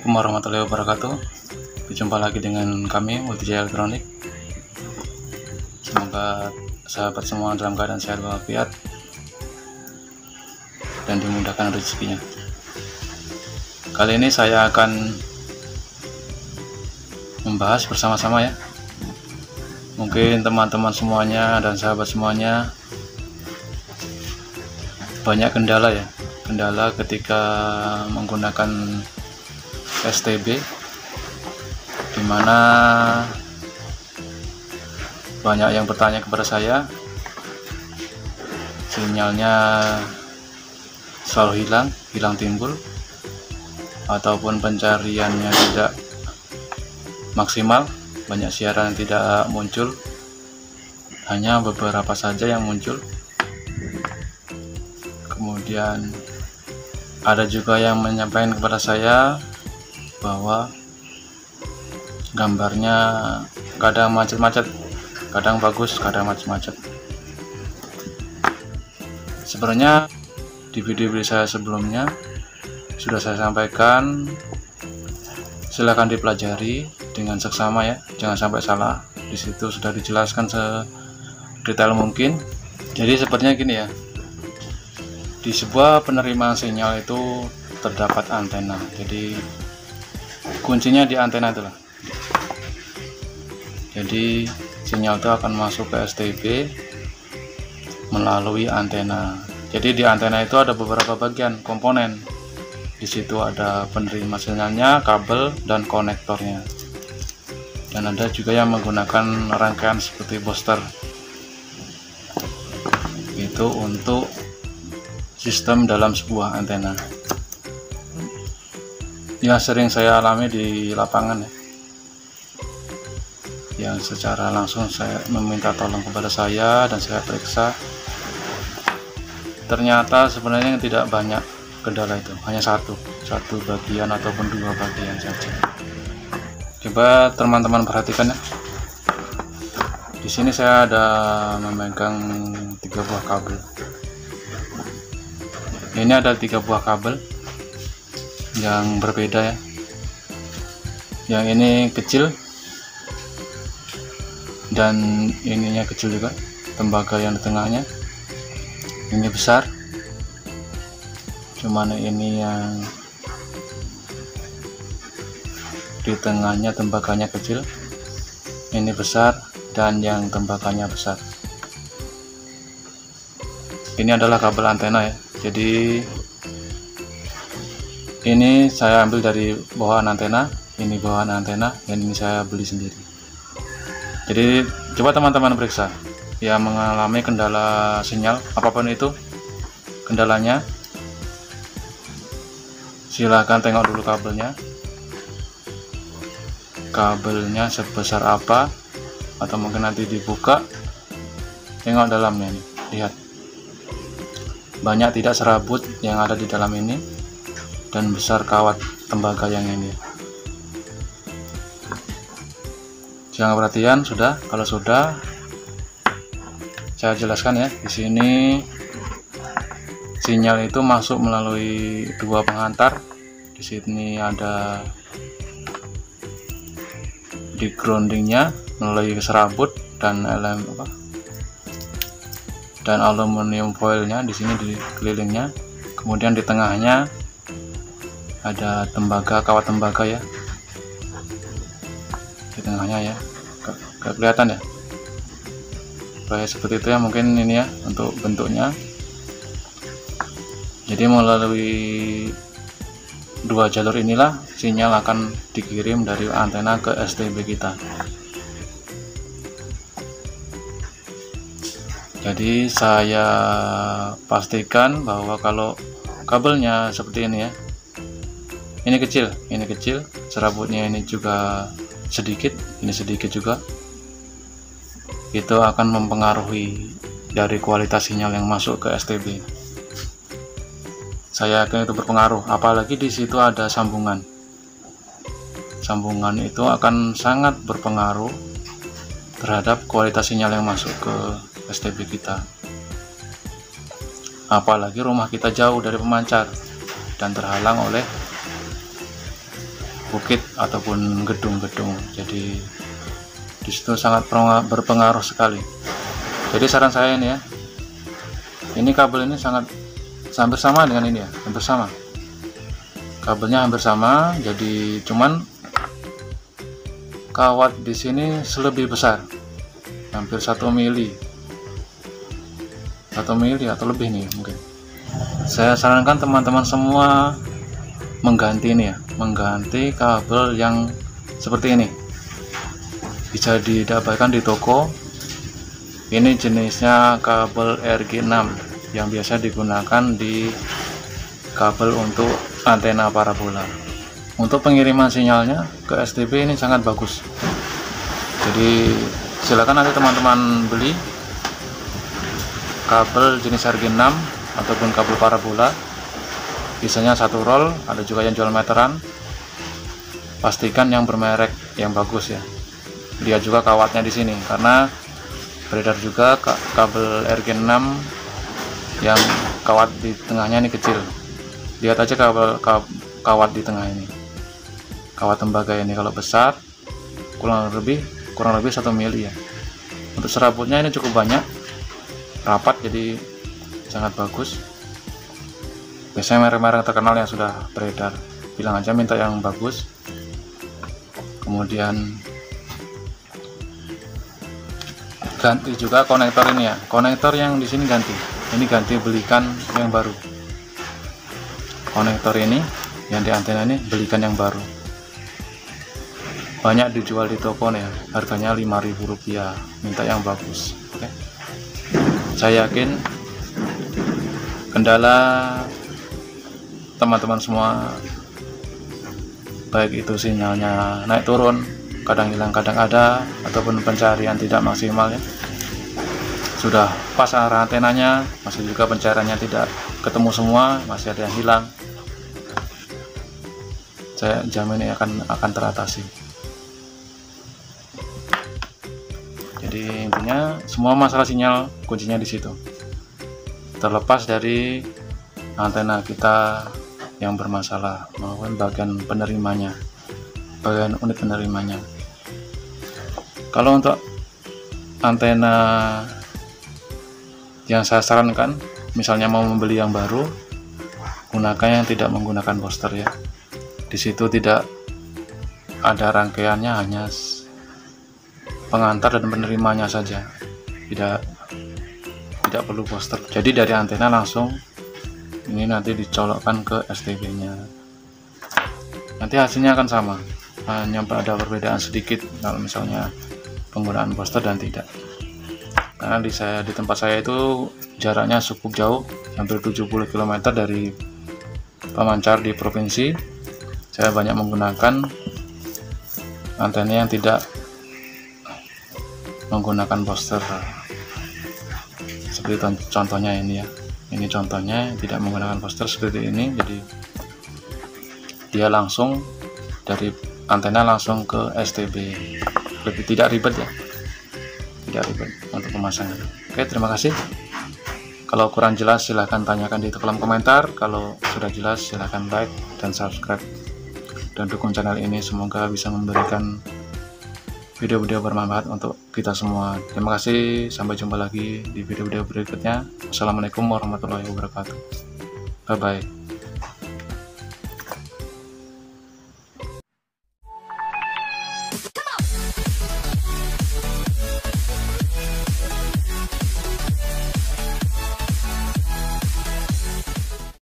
Assalamualaikum warahmatullahi wabarakatuh. Berjumpa lagi dengan kami Multijaya Elektronik. Semoga sahabat semua dalam keadaan sehat walafiat dan dimudahkan rezekinya. Kali ini saya akan membahas bersama-sama ya. Mungkin teman-teman semuanya dan sahabat semuanya banyak kendala ya. Kendala ketika menggunakan STB, dimana banyak yang bertanya kepada saya, sinyalnya selalu hilang timbul, ataupun pencariannya tidak maksimal, banyak siaran yang tidak muncul, hanya beberapa saja yang muncul. Kemudian ada juga yang menyampaikan kepada saya bahwa gambarnya kadang macet-macet, kadang bagus, kadang macet-macet. Sebenarnya di video saya sebelumnya sudah saya sampaikan, silahkan dipelajari dengan seksama ya, jangan sampai salah. Di situ sudah dijelaskan sedetail mungkin. Jadi sepertinya gini ya, di sebuah penerimaan sinyal itu terdapat antena. Jadi kuncinya di antena itulah. Jadi sinyal itu akan masuk ke STB melalui antena. Jadi di antena itu ada beberapa bagian komponen. Di situ ada penerima sinyalnya, kabel, dan konektornya. Dan ada juga yang menggunakan rangkaian seperti booster. Itu untuk sistem dalam sebuah antena. Yang sering saya alami di lapangan ya, yang secara langsung saya meminta tolong kepada saya dan saya periksa, ternyata sebenarnya tidak banyak kendala itu, hanya satu bagian ataupun dua bagian saja. Coba teman-teman perhatikan ya. Di sini saya ada memegang 3 buah kabel. Ini ada 3 buah kabel yang berbeda ya. Yang ini kecil dan ininya kecil juga, tembaga yang di tengahnya. Ini besar, cuman ini yang di tengahnya tembaganya kecil. Ini besar dan yang tembaganya besar. Ini adalah kabel antena ya. Jadi ini saya ambil dari bawahan antena, ini bawahan antena, dan ini saya beli sendiri. Jadi coba teman-teman periksa yang mengalami kendala sinyal apapun itu kendalanya, silahkan tengok dulu kabelnya sebesar apa, atau mungkin nanti dibuka, tengok dalamnya nih, lihat banyak tidak serabut yang ada di dalam ini, dan besar kawat tembaga yang ini. Jangan perhatian sudah. Kalau sudah, saya jelaskan ya. Di sini sinyal itu masuk melalui 2 penghantar. Di sini ada di groundingnya melalui serabut dan dan aluminium foilnya di sini di kelilingnya. Kemudian di tengahnya ada tembaga, kawat tembaga ya, di tengahnya ya. Gak kelihatan ya, kayak seperti itu ya mungkin ini ya untuk bentuknya. Jadi melalui 2 jalur inilah sinyal akan dikirim dari antena ke STB kita. Jadi saya pastikan bahwa kalau kabelnya seperti ini ya, ini kecil, serabutnya ini juga sedikit, ini sedikit juga, itu akan mempengaruhi dari kualitas sinyal yang masuk ke STB. Saya yakin itu berpengaruh, apalagi di situ ada sambungan. Sambungan itu akan sangat berpengaruh terhadap kualitas sinyal yang masuk ke STB kita. Apalagi rumah kita jauh dari pemancar dan terhalang oleh bukit ataupun gedung-gedung. Jadi di situ sangat berpengaruh sekali. Jadi saran saya ini ya, ini kabel ini hampir sama dengan ini ya, hampir sama. Kabelnya hampir sama, jadi cuman kawat di sini lebih besar, hampir 1 mili atau lebih nih mungkin. Saya sarankan teman-teman semua mengganti ini ya, mengganti kabel yang seperti ini. Bisa didapatkan di toko. Ini jenisnya kabel RG6 yang biasa digunakan di kabel untuk antena parabola. Untuk pengiriman sinyalnya ke STB ini sangat bagus. Jadi silakan nanti teman-teman beli kabel jenis RG6 ataupun kabel parabola. Biasanya 1 roll, ada juga yang jual meteran. Pastikan yang bermerek yang bagus ya. Lihat juga kawatnya di sini, karena beredar juga kabel RG6 yang kawat di tengahnya ini kecil. Lihat aja kawat di tengah ini, kawat tembaga ini. Kalau besar kurang lebih 1 mili ya. Untuk serabutnya ini cukup banyak, rapat, jadi sangat bagus. Biasanya merek-merek terkenal yang sudah beredar, bilang aja minta yang bagus. Kemudian ganti juga konektor ini ya, konektor yang di sini ganti, belikan yang baru. Konektor ini yang di antena ini belikan yang baru. Banyak dijual di toko nih ya, harganya Rp5.000, minta yang bagus. Oke. Saya yakin kendala teman-teman semua, baik itu sinyalnya naik turun, kadang hilang kadang ada, ataupun pencarian tidak maksimal ya, sudah pas arah antenanya masih juga pencariannya tidak ketemu semua, masih ada yang hilang, saya jamin ini akan teratasi. Jadi intinya semua masalah sinyal kuncinya di situ, terlepas dari antena kita yang bermasalah maupun bagian penerimanya, bagian unit penerimanya. Kalau untuk antena yang saya sarankan, misalnya mau membeli yang baru, gunakan yang tidak menggunakan booster ya. Di situ tidak ada rangkaiannya, hanya pengantar dan penerimanya saja, tidak perlu booster. Jadi dari antena langsung ini nanti dicolokkan ke STB-nya. Nanti hasilnya akan sama, hanya ada perbedaan sedikit kalau misalnya penggunaan booster dan tidak. Karena di tempat saya itu jaraknya cukup jauh, hampir 70 km dari pemancar di provinsi. Saya banyak menggunakan antena yang tidak menggunakan booster. Seperti contohnya ini ya. Ini contohnya tidak menggunakan booster seperti ini. Jadi dia langsung dari antena langsung ke STB. Lebih tidak ribet ya, tidak ribet untuk pemasangan. Oke, terima kasih. Kalau kurang jelas silahkan tanyakan di kolom komentar. Kalau sudah jelas silahkan like dan subscribe dan dukung channel ini, semoga bisa memberikan video-video bermanfaat untuk kita semua. Terima kasih, sampai jumpa lagi di video-video berikutnya. Assalamualaikum warahmatullahi wabarakatuh. Bye bye.